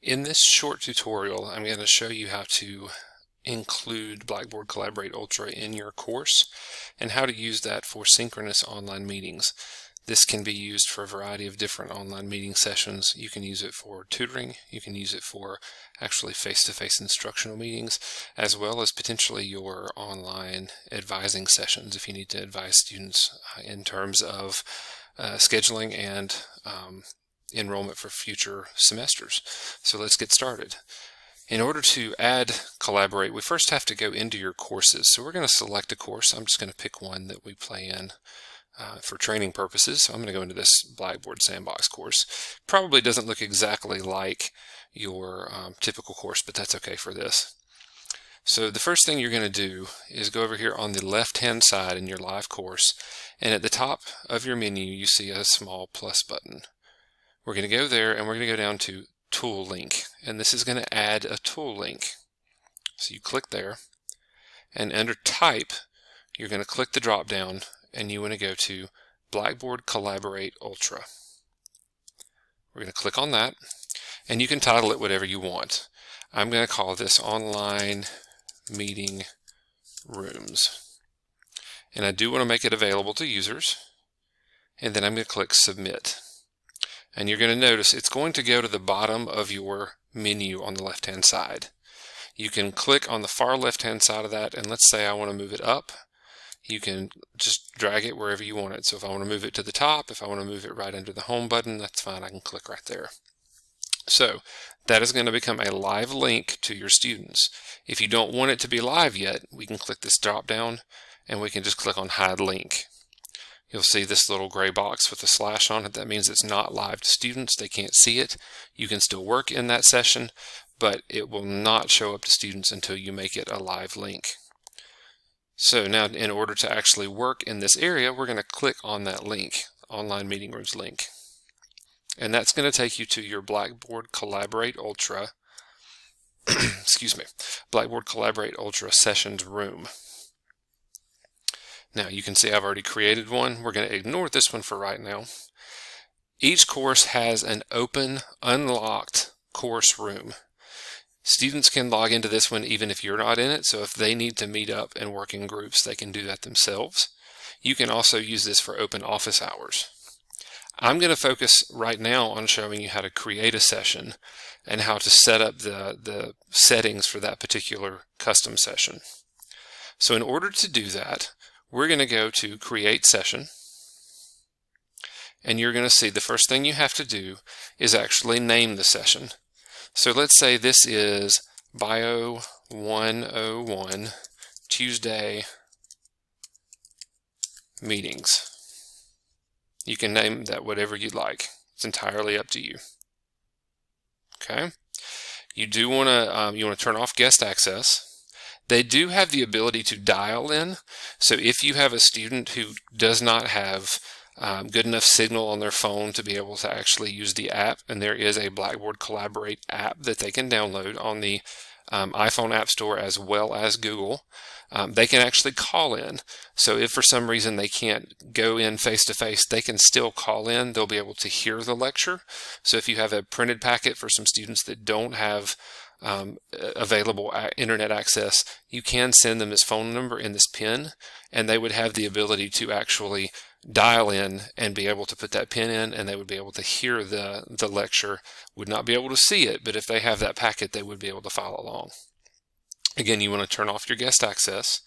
In this short tutorial, I'm going to show you how to include Blackboard Collaborate Ultra in your course and how to use that for synchronous online meetings. This can be used for a variety of different online meeting sessions. You can use it for tutoring, you can use it for actually face-to-face instructional meetings, as well as potentially your online advising sessions if you need to advise students in terms of scheduling and enrollment for future semesters. So let's get started. In order to add Collaborate, we first have to go into your courses. So we're going to select a course. I'm just going to pick one that we play in for training purposes. So I'm going to go into this Blackboard Sandbox course. Probably doesn't look exactly like your typical course, but that's okay for this. So the first thing you're going to do is go over here on the left-hand side in your live course, and at the top of your menu you see a small plus button. We're going to go there and we're going to go down to Tool Link, and this is going to add a tool link. So you click there, and under Type you're going to click the drop down and you want to go to Blackboard Collaborate Ultra. We're going to click on that, and you can title it whatever you want. I'm going to call this Online Meeting Rooms, and I do want to make it available to users, and then I'm going to click Submit. And you're going to notice it's going to go to the bottom of your menu on the left hand side. You can click on the far left hand side of that, and let's say I want to move it up. You can just drag it wherever you want it. So if I want to move it to the top, if I want to move it right under the home button, that's fine. I can click right there. So that is going to become a live link to your students. If you don't want it to be live yet, we can click this drop down and we can just click on Hide Link. You'll see this little gray box with a slash on it. That means it's not live to students. They can't see it. You can still work in that session, but it will not show up to students until you make it a live link. So now in order to actually work in this area, we're going to click on that link, Online Meeting Rooms link. And that's going to take you to your Blackboard Collaborate Ultra, excuse me, Blackboard Collaborate Ultra Sessions room. Now you can see I've already created one. We're going to ignore this one for right now. Each course has an open, unlocked course room. Students can log into this one even if you're not in it, so if they need to meet up and work in groups, they can do that themselves. You can also use this for open office hours. I'm going to focus right now on showing you how to create a session and how to set up the settings for that particular custom session. So in order to do that, we're going to go to Create Session, and you're going to see the first thing you have to do is actually name the session. So let's say this is Bio 101 Tuesday Meetings. You can name that whatever you'd like. It's entirely up to you. Okay. You do want to turn off guest access. They do have the ability to dial in. So if you have a student who does not have good enough signal on their phone to be able to actually use the app, and there is a Blackboard Collaborate app that they can download on the iPhone App Store as well as Google, they can actually call in. So if for some reason they can't go in face-to-face, they can still call in. They'll be able to hear the lecture. So if you have a printed packet for some students that don't have available internet access, you can send them this phone number and this PIN, and they would have the ability to actually dial in and be able to put that PIN in, and they would be able to hear the lecture. Would not be able to see it, but if they have that packet, they would be able to follow along. Again, you want to turn off your guest access.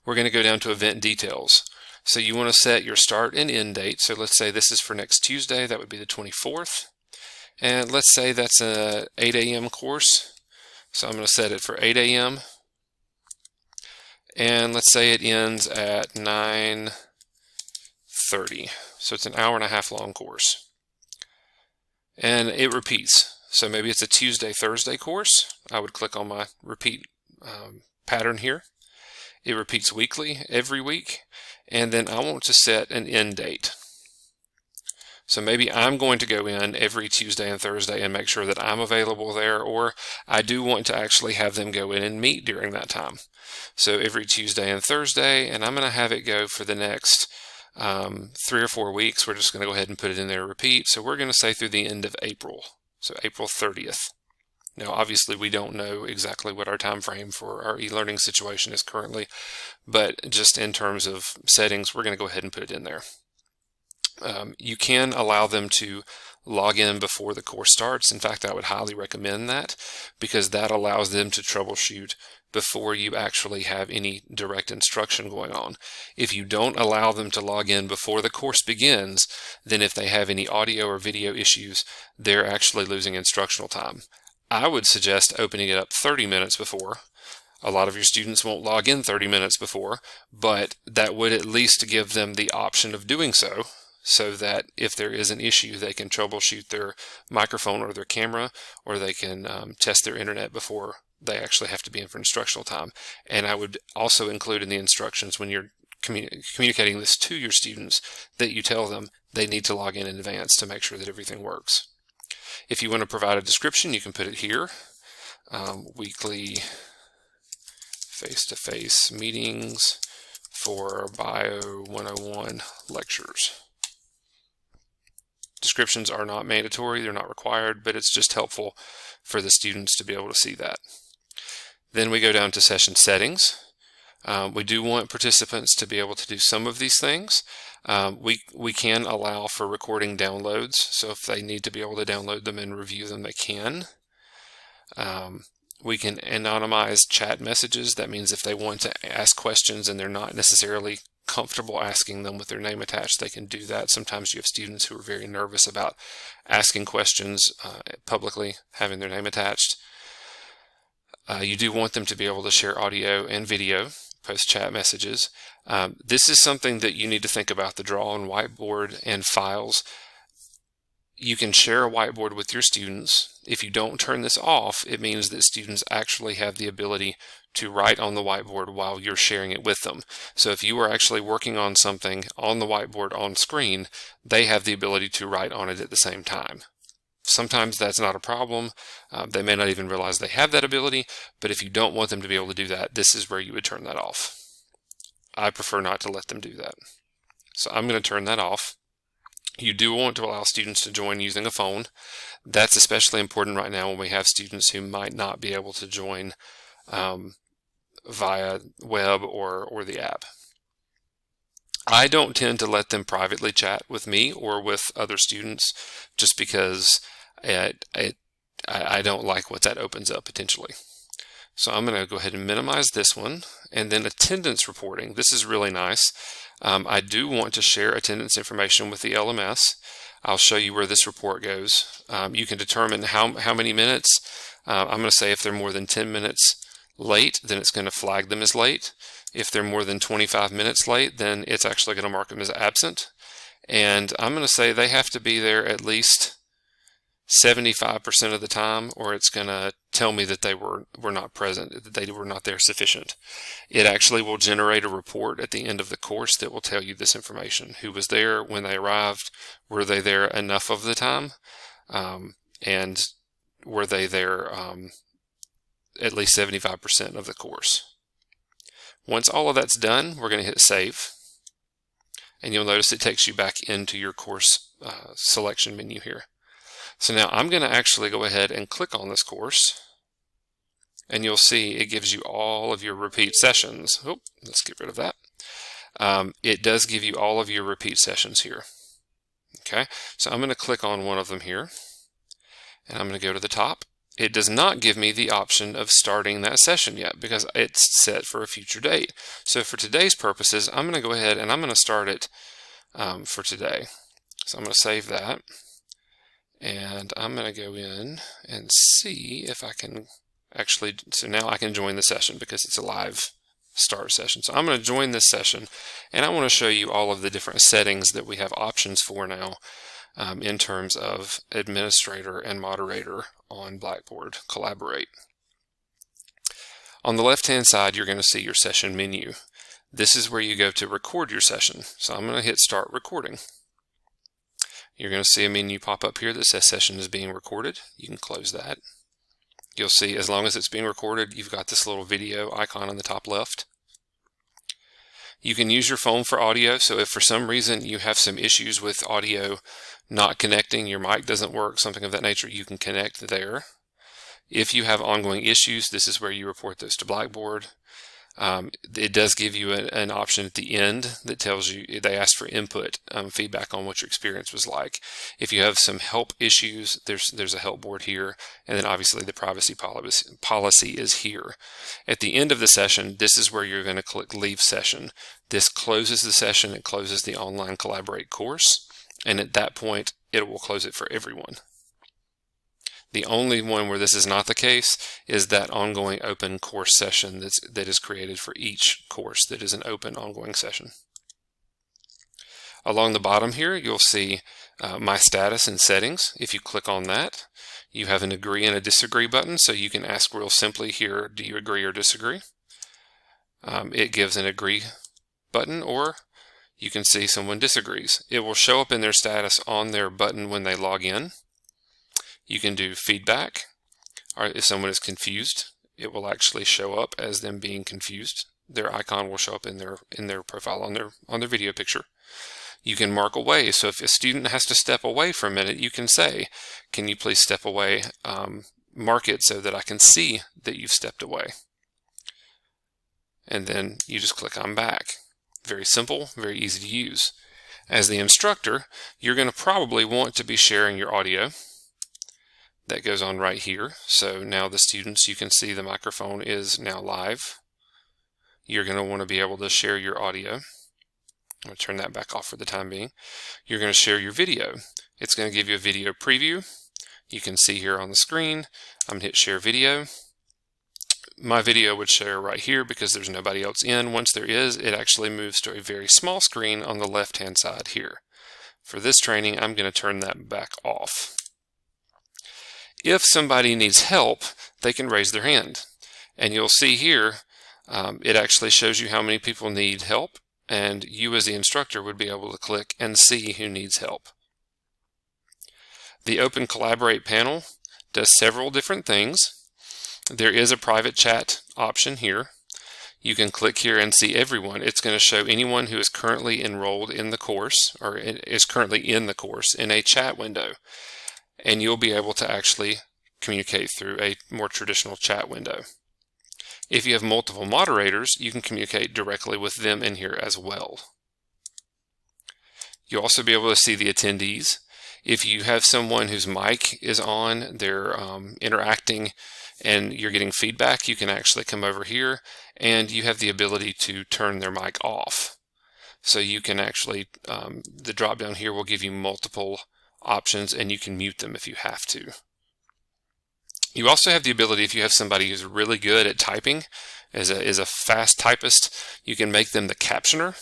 We're going to go down to event details. So you want to set your start and end date. So let's say this is for next Tuesday. That would be the 24th. And let's say that's a 8 a.m. course. So I'm going to set it for 8 a.m. And let's say it ends at 9:30. So it's an hour and a half long course. And it repeats. So maybe it's a Tuesday, Thursday course. I would click on my repeat pattern here. It repeats weekly, every week. And then I want to set an end date. So maybe I'm going to go in every Tuesday and Thursday and make sure that I'm available there, or I do want to actually have them go in and meet during that time. So every Tuesday and Thursday, and I'm going to have it go for the next 3 or 4 weeks. We're just going to go ahead and put it in there repeat. So we're going to say through the end of April. So April 30th. Now, obviously, we don't know exactly what our time frame for our e-learning situation is currently, but just in terms of settings, we're going to go ahead and put it in there. You can allow them to log in before the course starts. In fact, I would highly recommend that, because that allows them to troubleshoot before you actually have any direct instruction going on. If you don't allow them to log in before the course begins, then if they have any audio or video issues, they're actually losing instructional time. I would suggest opening it up 30 minutes before. A lot of your students won't log in 30 minutes before, but that would at least give them the option of doing so, so that if there is an issue, they can troubleshoot their microphone or their camera, or they can test their internet before they actually have to be in for instructional time. And I would also include in the instructions, when you're communicating this to your students, that you tell them they need to log in advance to make sure that everything works. If you want to provide a description, you can put it here. Weekly face-to-face meetings for Bio 101 lectures. Descriptions are not mandatory, they're not required, but it's just helpful for the students to be able to see that. Then we go down to session settings. We do want participants to be able to do some of these things. We can allow for recording downloads, so if they need to be able to download them and review them, they can. We can anonymize chat messages. That means if they want to ask questions and they're not necessarily comfortable asking them with their name attached, they can do that. Sometimes you have students who are very nervous about asking questions publicly, having their name attached. You do want them to be able to share audio and video, post chat messages. This is something that you need to think about, the draw on whiteboard and files. You can share a whiteboard with your students. If you don't turn this off, it means that students actually have the ability to write on the whiteboard while you're sharing it with them. So if you are actually working on something on the whiteboard on screen, they have the ability to write on it at the same time. Sometimes that's not a problem. They may not even realize they have that ability, but if you don't want them to be able to do that, this is where you would turn that off. I prefer not to let them do that. So I'm going to turn that off. You do want to allow students to join using a phone. That's especially important right now when we have students who might not be able to join via web or the app. I don't tend to let them privately chat with me or with other students, just because I don't like what that opens up potentially. So I'm going to go ahead and minimize this one. And then attendance reporting. This is really nice. I do want to share attendance information with the LMS. I'll show you where this report goes. You can determine how many minutes. I'm going to say if they're more than 10 minutes late, then it's going to flag them as late. If they're more than 25 minutes late, then it's actually going to mark them as absent. And I'm going to say they have to be there at least 75% of the time, or it's going to tell me that they were not present, that they were not there sufficient. It actually will generate a report at the end of the course that will tell you this information. Who was there when they arrived? Were they there enough of the time? And were they there at least 75% of the course? Once all of that's done, we're going to hit save. And you'll notice it takes you back into your course selection menu here. So now I'm going to actually go ahead and click on this course, and you'll see it gives you all of your repeat sessions. Oh, let's get rid of that. It does give you all of your repeat sessions here. Okay, so I'm going to click on one of them here, and I'm going to go to the top. It does not give me the option of starting that session yet because it's set for a future date. So for today's purposes, I'm going to go ahead and I'm going to start it for today. So I'm going to save that. And I'm going to go in and see if I can actually, so now I can join the session because it's a live start session. So I'm going to join this session, and I want to show you all of the different settings that we have options for now in terms of administrator and moderator on Blackboard Collaborate. On the left-hand side, you're going to see your session menu. This is where you go to record your session. So I'm going to hit start recording. You're going to see a menu pop up here that says session is being recorded. You can close that. You'll see as long as it's being recorded, you've got this little video icon on the top left. You can use your phone for audio, so if for some reason you have some issues with audio not connecting, your mic doesn't work, something of that nature, you can connect there. If you have ongoing issues, this is where you report those to Blackboard. It does give you an option at the end that tells you, they ask for input, feedback on what your experience was like. If you have some help issues, there's a help board here, and then obviously the privacy policy is here. At the end of the session, this is where you're going to click Leave Session. This closes the session, it closes the online Collaborate course, and at that point, it will close it for everyone. The only one where this is not the case is that ongoing open course session that is created for each course that is an open ongoing session. Along the bottom here, you'll see My Status and Settings. If you click on that, you have an agree and a disagree button, so you can ask real simply here, do you agree or disagree? It gives an agree button, or you can see someone disagrees. It will show up in their status on their button when they log in. You can do feedback, or if someone is confused, it will actually show up as them being confused. Their icon will show up in their profile on their video picture. You can mark away, so if a student has to step away for a minute, you can say, can you please step away, mark it so that I can see that you've stepped away. And then you just click on back. Very simple, very easy to use. As the instructor, you're going to probably want to be sharing your audio. That goes on right here. So now the students, you can see the microphone is now live. You're going to want to be able to share your audio. I'm going to turn that back off for the time being. You're going to share your video. It's going to give you a video preview. You can see here on the screen. I'm going to hit share video. My video would share right here because there's nobody else in. Once there is, it actually moves to a very small screen on the left-hand side here. For this training, I'm going to turn that back off. If somebody needs help, they can raise their hand. And you'll see here, it actually shows you how many people need help, and you as the instructor would be able to click and see who needs help. The Open Collaborate panel does several different things. There is a private chat option here. You can click here and see everyone. It's going to show anyone who is currently enrolled in the course, or is currently in the course, in a chat window. And you'll be able to actually communicate through a more traditional chat window. If you have multiple moderators, you can communicate directly with them in here as well. You'll also be able to see the attendees. If you have someone whose mic is on, they're interacting, and you're getting feedback, you can actually come over here, and you have the ability to turn their mic off. So you can actually, the drop down here will give you multiple options, and you can mute them if you have to. You also have the ability, if you have somebody who's really good at typing, is a fast typist, you can make them the captioner,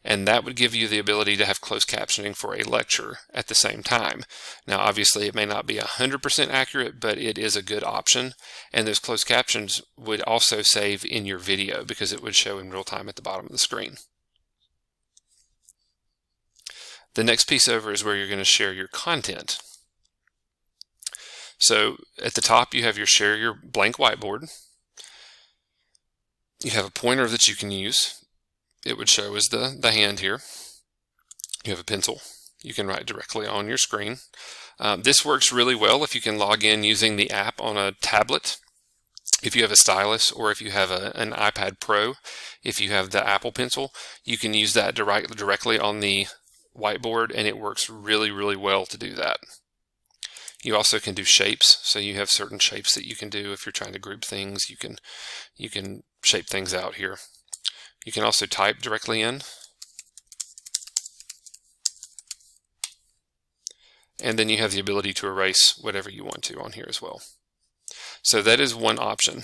and that would give you the ability to have closed captioning for a lecture at the same time. Now obviously it may not be 100% accurate, but it is a good option, and those closed captions would also save in your video because it would show in real time at the bottom of the screen. The next piece over is where you're going to share your content. So at the top you have your share your blank whiteboard. You have a pointer that you can use. It would show as the hand here. You have a pencil. You can write directly on your screen. This works really well if you can log in using the app on a tablet. If you have a stylus, or if you have an iPad Pro, if you have the Apple Pencil, you can use that directly on the whiteboard, and it works really, really well to do that. You also can do shapes, so you have certain shapes that you can do if you're trying to group things. You can shape things out here. You can also type directly in. And then you have the ability to erase whatever you want to on here as well. So that is one option.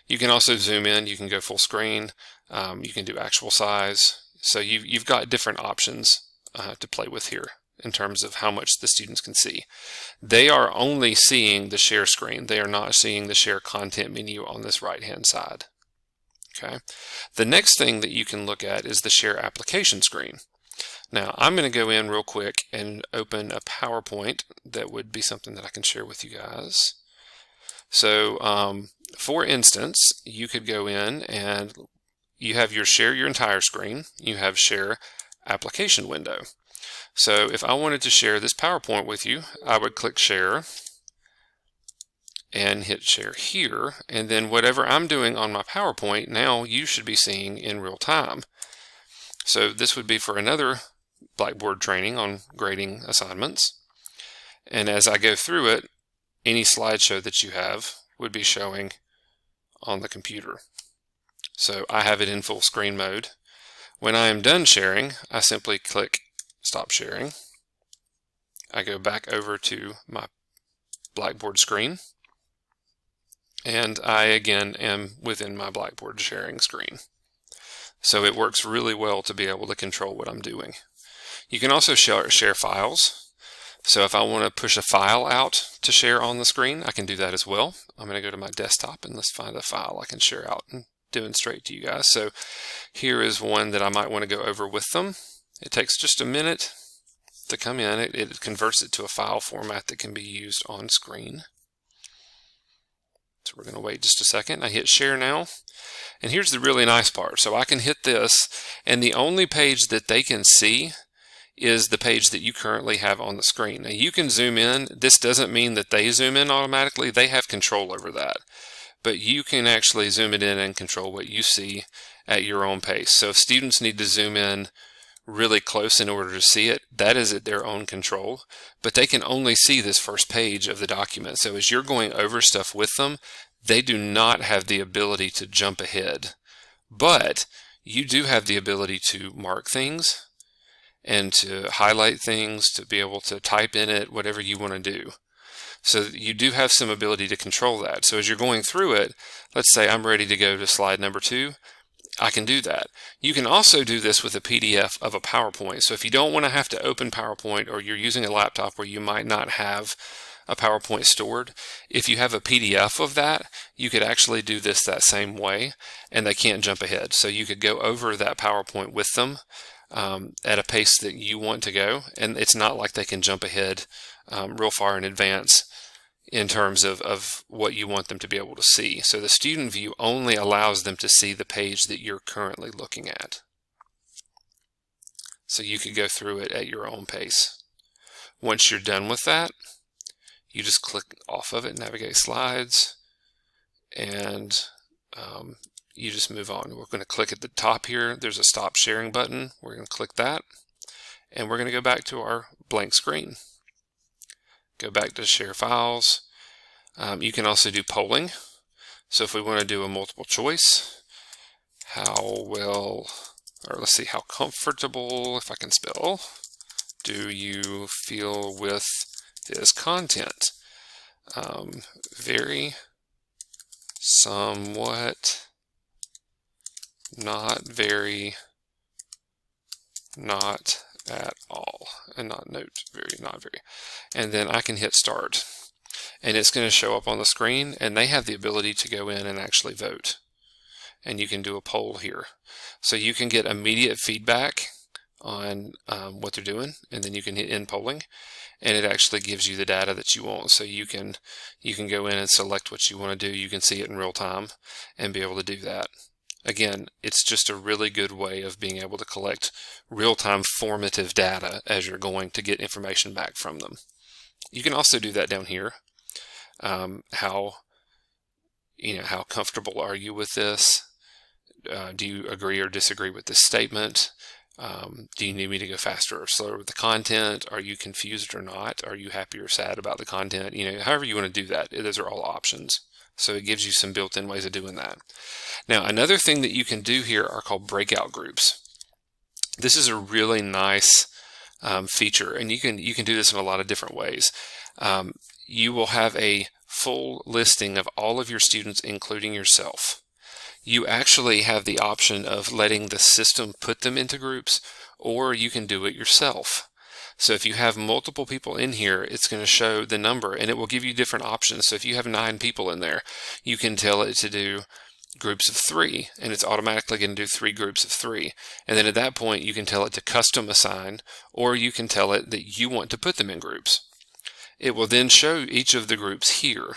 You can also zoom in, you can go full screen, you can do actual size. So you've got different options to play with here in terms of how much the students can see. They are only seeing the share screen. They are not seeing the share content menu on this right-hand side. Okay. The next thing that you can look at is the share application screen. Now I'm going to go in real quick and open a PowerPoint that would be something that I can share with you guys. So for instance, you could go in and you have your share your entire screen. You have share application window. So if I wanted to share this PowerPoint with you, I would click share, and hit share here, and then whatever I'm doing on my PowerPoint now you should be seeing in real time. So this would be for another Blackboard training on grading assignments, and as I go through it, any slideshow that you have would be showing on the computer. So I have it in full screen mode. When I am done sharing, I simply click stop sharing. I go back over to my Blackboard screen, and I again am within my Blackboard sharing screen. So it works really well to be able to control what I'm doing. You can also share files. So if I want to push a file out to share on the screen, I can do that as well. I'm going to go to my desktop and let's find a file I can share out and demonstrate to you guys. So here is one that I might want to go over with them. It takes just a minute to come in. It converts it to a file format that can be used on screen. So we're going to wait just a second. I hit share now. And here's the really nice part. So I can hit this, and the only page that they can see is the page that you currently have on the screen. Now you can zoom in. This doesn't mean that they zoom in automatically. They have control over that. But you can actually zoom it in and control what you see at your own pace. So if students need to zoom in really close in order to see it, that is at their own control. But they can only see this first page of the document. So as you're going over stuff with them, they do not have the ability to jump ahead. But you do have the ability to mark things and to highlight things, to be able to type in it, whatever you want to do. So you do have some ability to control that. So as you're going through it, let's say I'm ready to go to slide number 2, I can do that. You can also do this with a PDF of a PowerPoint. So if you don't want to have to open PowerPoint, or you're using a laptop where you might not have a PowerPoint stored, if you have a PDF of that, you could actually do this that same way, and they can't jump ahead. So you could go over that PowerPoint with them at a pace that you want to go, and it's not like they can jump ahead real far in advance in terms of what you want them to be able to see. So the student view only allows them to see the page that you're currently looking at. So you could go through it at your own pace. Once you're done with that, you just click off of it, navigate slides, and you just move on. We're going to click at the top here. There's a stop sharing button. We're going to click that, and we're going to go back to our blank screen. Go back to share files. You can also do polling. So if we want to do a multiple choice, how well, or let's see, how comfortable, if I can spell, do you feel with this content? Very, somewhat, not very, not at all, and not note, very, not very. And then I can hit start, and it's going to show up on the screen, and they have the ability to go in and actually vote. And you can do a poll here. So you can get immediate feedback on what they're doing, and then you can hit end polling, and it actually gives you the data that you want. So you can go in and select what you want to do. You can see it in real time and be able to do that. Again, it's just a really good way of being able to collect real-time formative data as you're going to get information back from them. You can also do that down here. How comfortable are you with this? Do you agree or disagree with this statement? Do you need me to go faster or slower with the content? Are you confused or not? Are you happy or sad about the content? However you want to do that, those are all options. So it gives you some built-in ways of doing that. Now, another thing that you can do here are called breakout groups. This is a really nice feature, and you can do this in a lot of different ways. You will have a full listing of all of your students, including yourself. You actually have the option of letting the system put them into groups, or you can do it yourself. So if you have multiple people in here, it's going to show the number, and it will give you different options. So if you have 9 people in there, you can tell it to do groups of 3, and it's automatically going to do 3 groups of 3. And then at that point, you can tell it to custom assign, or you can tell it that you want to put them in groups. It will then show each of the groups here.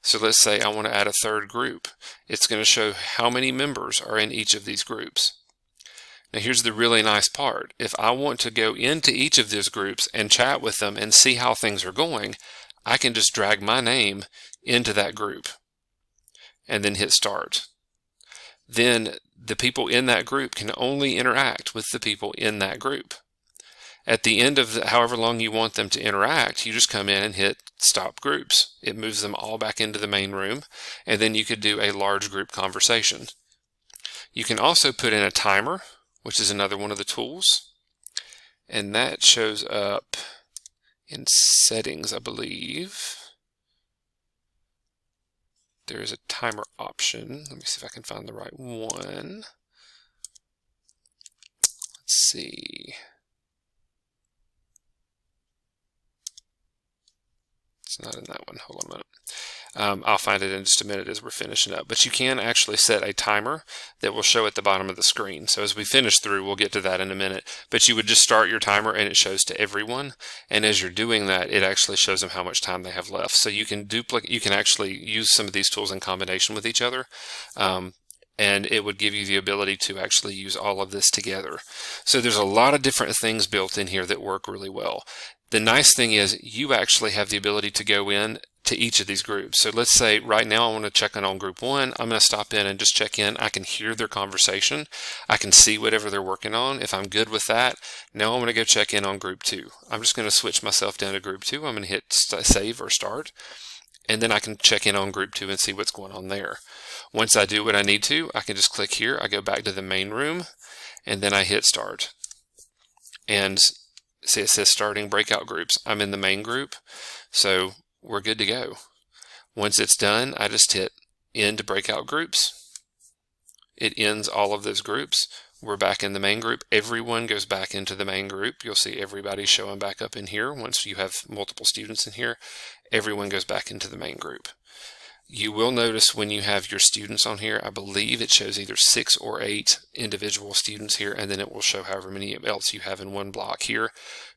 So let's say I want to add a 3rd group. It's going to show how many members are in each of these groups. Now here's the really nice part. If I want to go into each of these groups and chat with them and see how things are going, I can just drag my name into that group and then hit start. Then the people in that group can only interact with the people in that group. At the end of however long you want them to interact, you just come in and hit stop groups. It moves them all back into the main room, and then you could do a large group conversation. You can also put in a timer, which is another one of the tools, and that shows up in settings, I believe. There is a timer option. Let me see if I can find the right one. Let's see. It's not in that one. Hold on a minute. I'll find it in just a minute as we're finishing up. But you can actually set a timer that will show at the bottom of the screen. So as we finish through, we'll get to that in a minute. But you would just start your timer and it shows to everyone. And as you're doing that, it actually shows them how much time they have left. So you can actually use some of these tools in combination with each other. And it would give you the ability to actually use all of this together. So there's a lot of different things built in here that work really well. The nice thing is you actually have the ability to go in to each of these groups. So let's say right now I want to check in on group 1. I'm going to stop in and just check in. I can hear their conversation. I can see whatever they're working on. If I'm good with that, now I'm going to go check in on group 2. I'm just going to switch myself down to group 2. I'm going to hit save or start. And then I can check in on group 2 and see what's going on there. Once I do what I need to, I can just click here. I go back to the main room and then I hit start. And see, it says starting breakout groups. I'm in the main group, so we're good to go. Once it's done, I just hit end breakout groups. It ends all of those groups. We're back in the main group. Everyone goes back into the main group. You'll see everybody showing back up in here. Once you have multiple students in here, everyone goes back into the main group. You will notice when you have your students on here, I believe it shows either 6 or 8 individual students here, and then it will show however many else you have in one block here.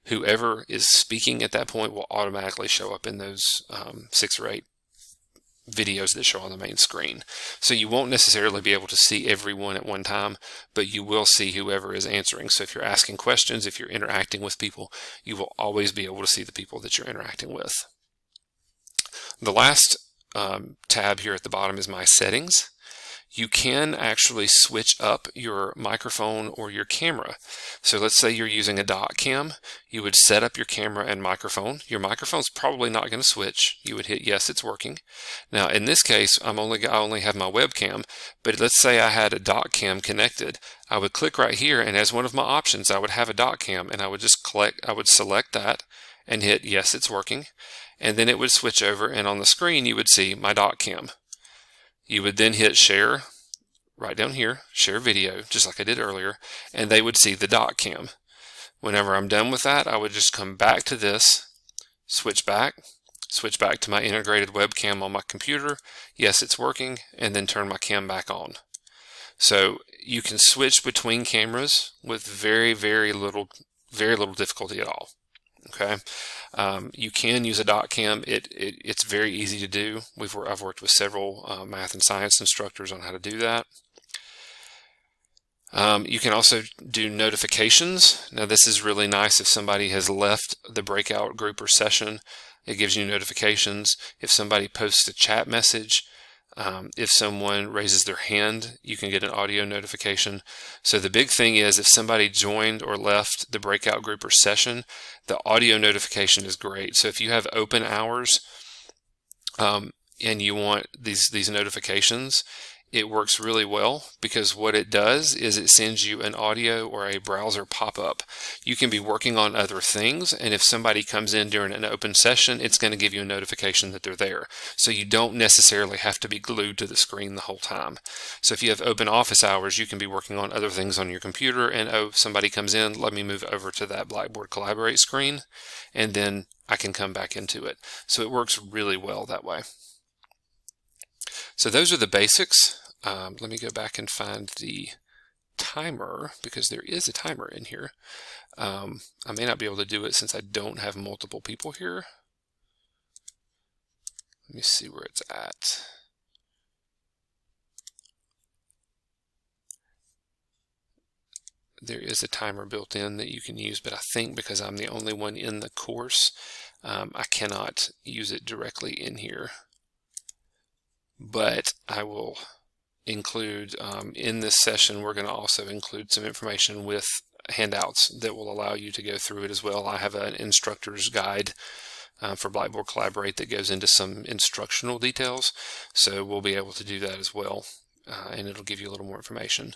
Whoever is speaking at that point will automatically show up in those 6 or 8 videos that show on the main screen. So you won't necessarily be able to see everyone at one time, but you will see whoever is answering. So if you're asking questions, if you're interacting with people, you will always be able to see the people that you're interacting with. The last tab here at the bottom is my settings. You can actually switch up your microphone or your camera. So let's say you're using a dot cam. You would set up your camera and microphone. Your microphone's probably not going to switch. You would hit yes, it's working. Now in this case, I only have my webcam, but let's say I had a dot cam connected. I would click right here, and as one of my options, I would have a dot cam, and I would select that and hit yes, it's working. And then it would switch over, and on the screen you would see my dot cam. You would then hit share right down here, share video, just like I did earlier, and they would see the dot cam. Whenever I'm done with that, I would just come back to this, switch back to my integrated webcam on my computer. Yes, it's working, and then turn my cam back on. So you can switch between cameras with very little difficulty at all. Okay, you can use a dot cam. It's very easy to do. I've worked with several math and science instructors on how to do that. You can also do notifications. Now this is really nice if somebody has left the breakout group or session. It gives you notifications. If somebody posts a chat message, if someone raises their hand, you can get an audio notification. So the big thing is if somebody joined or left the breakout group or session, the audio notification is great. So if you have open hours and you want these notifications, it works really well, because what it does is it sends you an audio or a browser pop-up. You can be working on other things, and if somebody comes in during an open session, it's going to give you a notification that they're there. So you don't necessarily have to be glued to the screen the whole time. So if you have open office hours, you can be working on other things on your computer, and oh, somebody comes in, let me move over to that Blackboard Collaborate screen, and then I can come back into it. So it works really well that way. So those are the basics. Let me go back and find the timer, because there is a timer in here. I may not be able to do it since I don't have multiple people here. Let me see where it's at. There is a timer built in that you can use, but I think because I'm the only one in the course, I cannot use it directly in here. but I will include in this session, we're going to also include some information with handouts that will allow you to go through it as well. I have an instructor's guide for Blackboard Collaborate that goes into some instructional details, so we'll be able to do that as well, and it'll give you a little more information.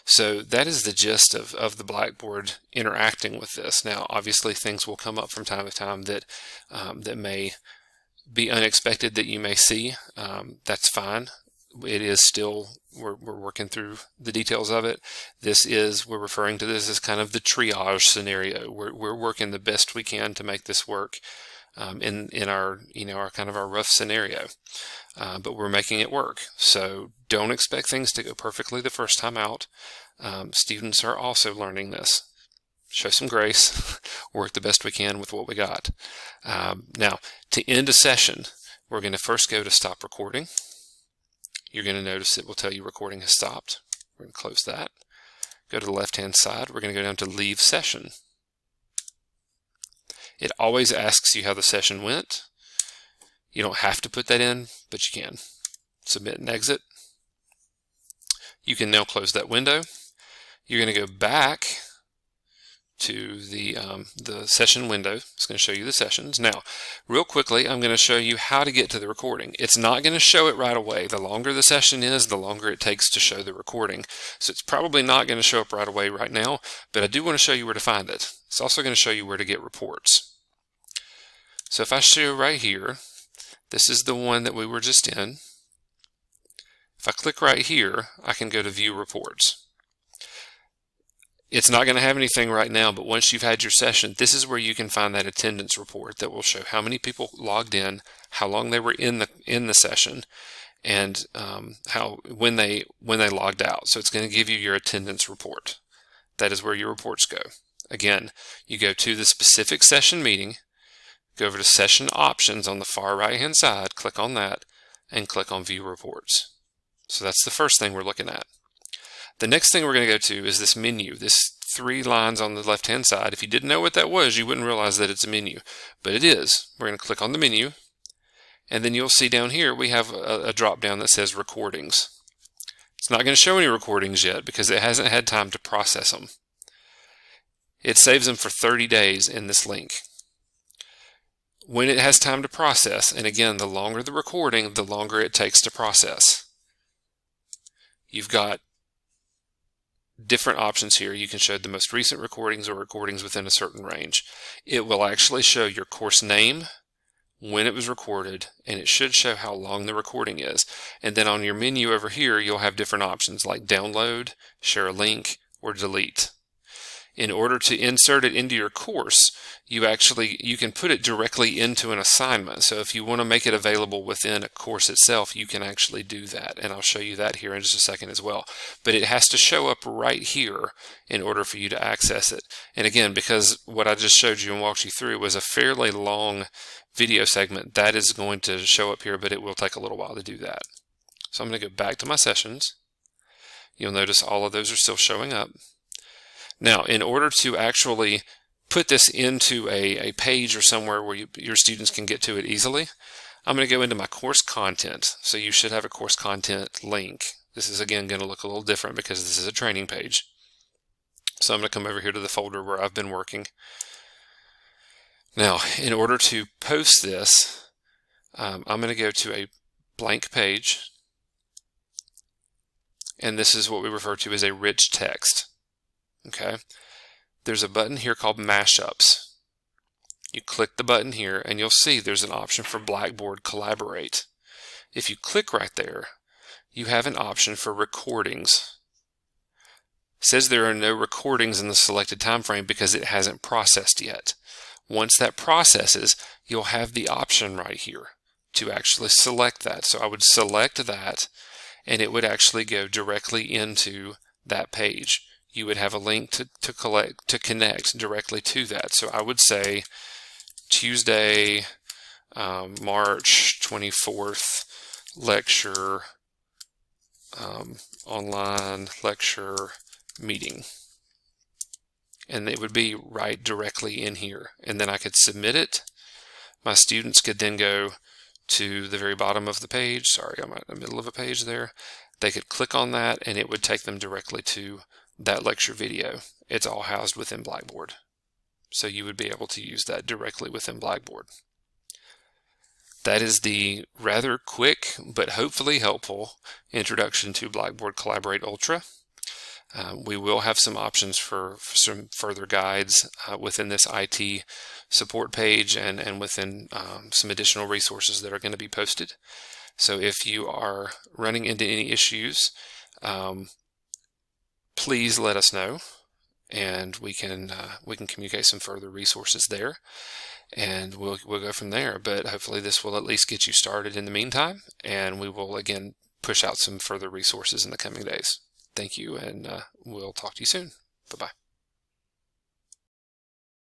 So that is the gist of the Blackboard interacting with this. Now obviously things will come up from time to time that that may be unexpected that you may see. That's fine. It is still, we're working through the details of it. We're referring to this as kind of the triage scenario. We're working the best we can to make this work in our, our kind of our rough scenario, but we're making it work. So don't expect things to go perfectly the first time out. Students are also learning this. Show some grace, work the best we can with what we got. Now, to end a session, we're going to first go to stop recording. You're going to notice it will tell you recording has stopped. We're going to close that. Go to the left-hand side. We're going to go down to leave session. It always asks you how the session went. You don't have to put that in, but you can. Submit and exit. You can now close that window. You're going to go back to the session window. It's going to show you the sessions. Now, real quickly, I'm going to show you how to get to the recording. It's not going to show it right away. The longer the session is, the longer it takes to show the recording. So it's probably not going to show up right away right now, but I do want to show you where to find it. It's also going to show you where to get reports. So if I show right here, this is the one that we were just in. If I click right here, I can go to view reports. It's not going to have anything right now, but once you've had your session, this is where you can find that attendance report that will show how many people logged in, how long they were in the session, and when they logged out. So it's going to give you your attendance report. That is where your reports go. Again, you go to the specific session meeting, go over to session options on the far right hand side, click on that, and click on view reports. So that's the first thing we're looking at. The next thing we're going to go to is this menu, this 3 lines on the left-hand side. If you didn't know what that was, you wouldn't realize that it's a menu, but it is. We're going to click on the menu, and then you'll see down here we have a drop-down that says recordings. It's not going to show any recordings yet because it hasn't had time to process them. It saves them for 30 days in this link. When it has time to process, and again, the longer the recording, the longer it takes to process. You've got different options here. You can show the most recent recordings or recordings within a certain range. It will actually show your course name, when it was recorded, and it should show how long the recording is. And then on your menu over here, you'll have different options like download, share a link, or delete. In order to insert it into your course, you can put it directly into an assignment. So if you want to make it available within a course itself, you can actually do that. And I'll show you that here in just a second as well. But it has to show up right here in order for you to access it. And again, because what I just showed you and walked you through was a fairly long video segment, that is going to show up here, but it will take a little while to do that. So I'm going to go back to my sessions. You'll notice all of those are still showing up. Now, in order to actually put this into a page or somewhere where your students can get to it easily, I'm going to go into my course content. So you should have a course content link. This is again going to look a little different because this is a training page. So I'm going to come over here to the folder where I've been working. Now, in order to post this, I'm going to go to a blank page. And this is what we refer to as a rich text. Okay, there's a button here called Mashups. You click the button here and you'll see there's an option for Blackboard Collaborate. If you click right there, you have an option for recordings. It says there are no recordings in the selected time frame because it hasn't processed yet. Once that processes, you'll have the option right here to actually select that. So I would select that and it would actually go directly into that page. You would have a link to connect directly to that. So I would say Tuesday, March 24th lecture, online lecture meeting. And it would be right directly in here. And then I could submit it. My students could then go to the very bottom of the page. Sorry, I'm in the middle of a page there. They could click on that and it would take them directly to that lecture video. It's all housed within Blackboard. So you would be able to use that directly within Blackboard. That is the rather quick but hopefully helpful introduction to Blackboard Collaborate Ultra. We will have some options for some further guides within this IT support page and within some additional resources that are going to be posted. So if you are running into any issues, please let us know, and we can communicate some further resources there, and we'll go from there. But hopefully this will at least get you started in the meantime, and we will again push out some further resources in the coming days. Thank you, and we'll talk to you soon. Bye-bye.